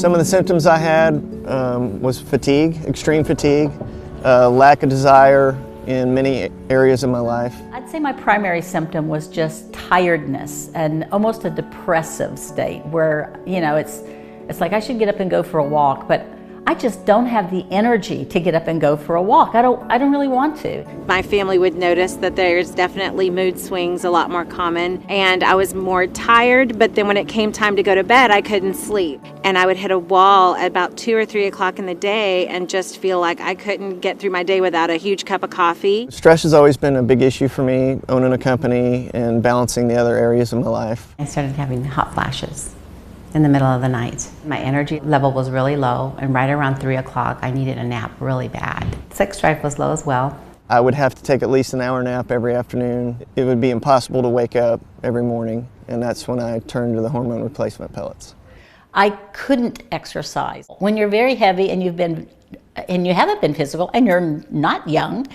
Some of the symptoms I had was fatigue, extreme fatigue, lack of desire in many areas of my life. I'd say my primary symptom was just tiredness and almost a depressive state where, it's like I should get up and go for a walk, but I just don't have the energy to get up and go for a walk. I don't really want to. My family would notice that there's definitely mood swings, a lot more common, and I was more tired, but then when it came time to go to bed, I couldn't sleep. And I would hit a wall at about 2 or 3 o'clock in the day and just feel like I couldn't get through my day without a huge cup of coffee. Stress has always been a big issue for me, owning a company and balancing the other areas of my life. I started having hot flashes in the middle of the night. My energy level was really low, and right around 3 o'clock I needed a nap really bad. Sex drive was low as well. I would have to take at least an hour nap every afternoon. It would be impossible to wake up every morning, and that's when I turned to the hormone replacement pellets. I couldn't exercise. When you're very heavy and you haven't been physical and you're not young,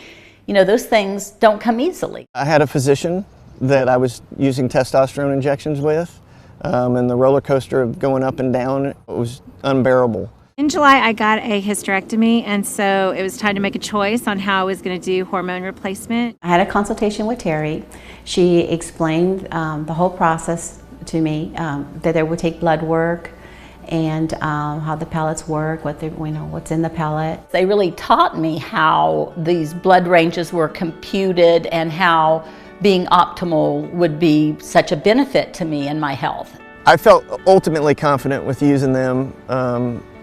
those things don't come easily. I had a physician that I was using testosterone injections with, and the roller coaster of going up and down, it was unbearable. In July, I got a hysterectomy, and so it was time to make a choice on how I was going to do hormone replacement. I had a consultation with Terry. She explained the whole process to me, that they would take blood work and how the pellets work, what's in the pellet. They really taught me how these blood ranges were computed and how being optimal would be such a benefit to me and my health. I felt ultimately confident with using them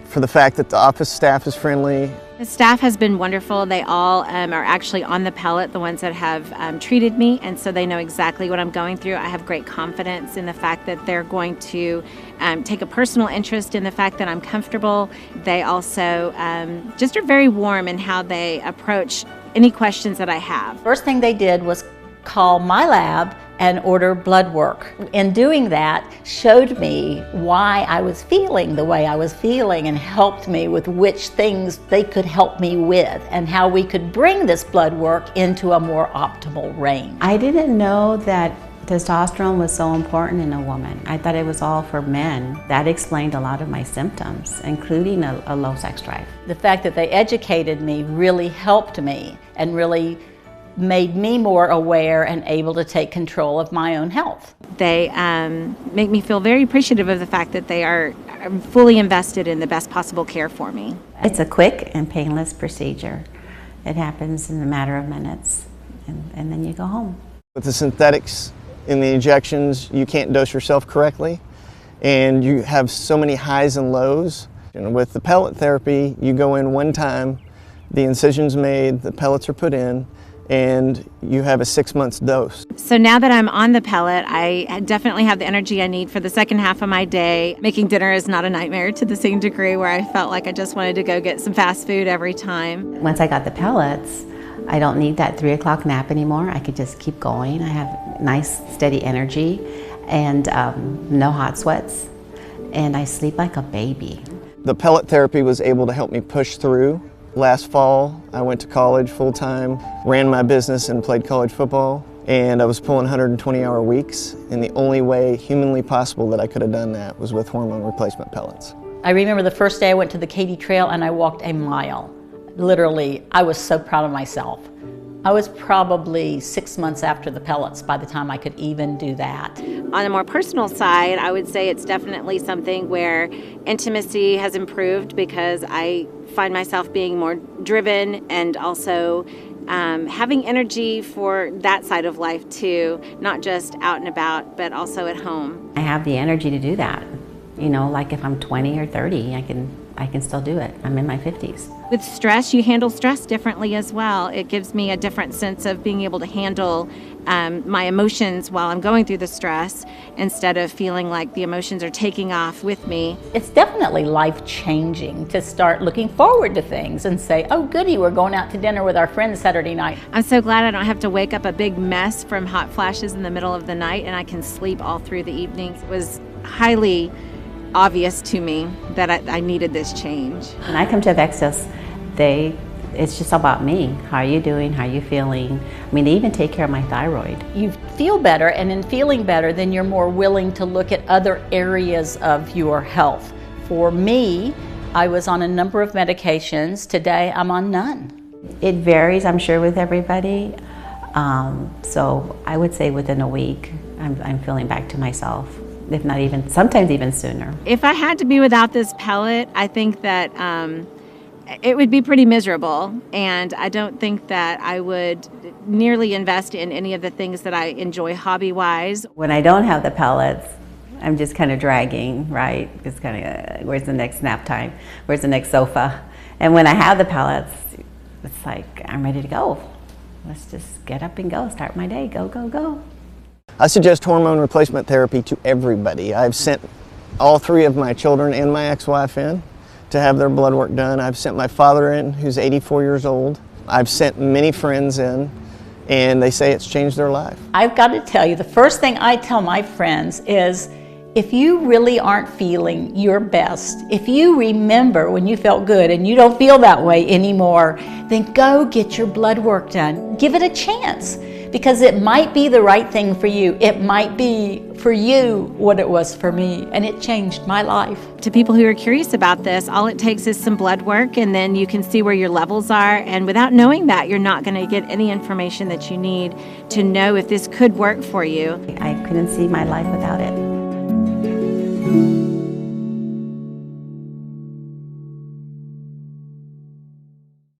for the fact that the office staff is friendly. The staff has been wonderful. They all are actually on the pellet, the ones that have treated me, and so they know exactly what I'm going through. I have great confidence in the fact that they're going to take a personal interest in the fact that I'm comfortable. They also just are very warm in how they approach any questions that I have. First thing they did was call my lab and order blood work. In doing that, showed me why I was feeling the way I was feeling and helped me with which things they could help me with and how we could bring this blood work into a more optimal range. I didn't know that testosterone was so important in a woman. I thought it was all for men. That explained a lot of my symptoms, including a low sex drive. The fact that they educated me really helped me and really made me more aware and able to take control of my own health. They make me feel very appreciative of the fact that they are fully invested in the best possible care for me. It's a quick and painless procedure. It happens in a matter of minutes, and then you go home. With the synthetics in the injections, you can't dose yourself correctly, and you have so many highs and lows. And with the pellet therapy, you go in one time, the incision's made, the pellets are put in, and you have a 6 months dose. So now that I'm on the pellet, I definitely have the energy I need for the second half of my day. Making dinner is not a nightmare to the same degree where I felt like I just wanted to go get some fast food every time. Once I got the pellets, I don't need that 3 o'clock nap anymore. I could just keep going. I have nice, steady energy and no hot sweats, and I sleep like a baby. The pellet therapy was able to help me push through. Last fall, I went to college full-time, ran my business and played college football, and I was pulling 120-hour weeks, and the only way humanly possible that I could have done that was with hormone replacement pellets. I remember the first day I went to the Katy Trail and I walked a mile. Literally, I was so proud of myself. I was probably 6 months after the pellets by the time I could even do that. On a more personal side, I would say it's definitely something where intimacy has improved because I find myself being more driven and also having energy for that side of life too, not just out and about, but also at home. I have the energy to do that. Like if I'm 20 or 30, I can still do it. I'm in my 50s. With stress, you handle stress differently as well. It gives me a different sense of being able to handle my emotions while I'm going through the stress instead of feeling like the emotions are taking off with me. It's definitely life-changing to start looking forward to things and say, oh goody, we're going out to dinner with our friends Saturday night. I'm so glad I don't have to wake up a big mess from hot flashes in the middle of the night and I can sleep all through the evenings. It was highly obvious to me that I needed this change. When I come to EvexiPEL, it's just about me. How are you doing? How are you feeling? They even take care of my thyroid. You feel better, and in feeling better, then you're more willing to look at other areas of your health. For me, I was on a number of medications. Today, I'm on none. It varies, I'm sure, with everybody. So I would say within a week, I'm feeling back to myself, if not even, sometimes even sooner. If I had to be without this pellet, I think that it would be pretty miserable, and I don't think that I would nearly invest in any of the things that I enjoy hobby-wise. When I don't have the pellets, I'm just kind of dragging, right? Just kind of, where's the next nap time? Where's the next sofa? And when I have the pellets, it's like, I'm ready to go. Let's just get up and go, start my day, go, go, go. I suggest hormone replacement therapy to everybody. I've sent all 3 of my children and my ex-wife in to have their blood work done. I've sent my father in, who's 84 years old. I've sent many friends in, and they say it's changed their life. I've got to tell you, the first thing I tell my friends is, if you really aren't feeling your best, if you remember when you felt good and you don't feel that way anymore, then go get your blood work done. Give it a chance, because it might be the right thing for you. It might be for you what it was for me, and it changed my life. To people who are curious about this, all it takes is some blood work, and then you can see where your levels are. And without knowing that, you're not going to get any information that you need to know if this could work for you. I couldn't see my life without it.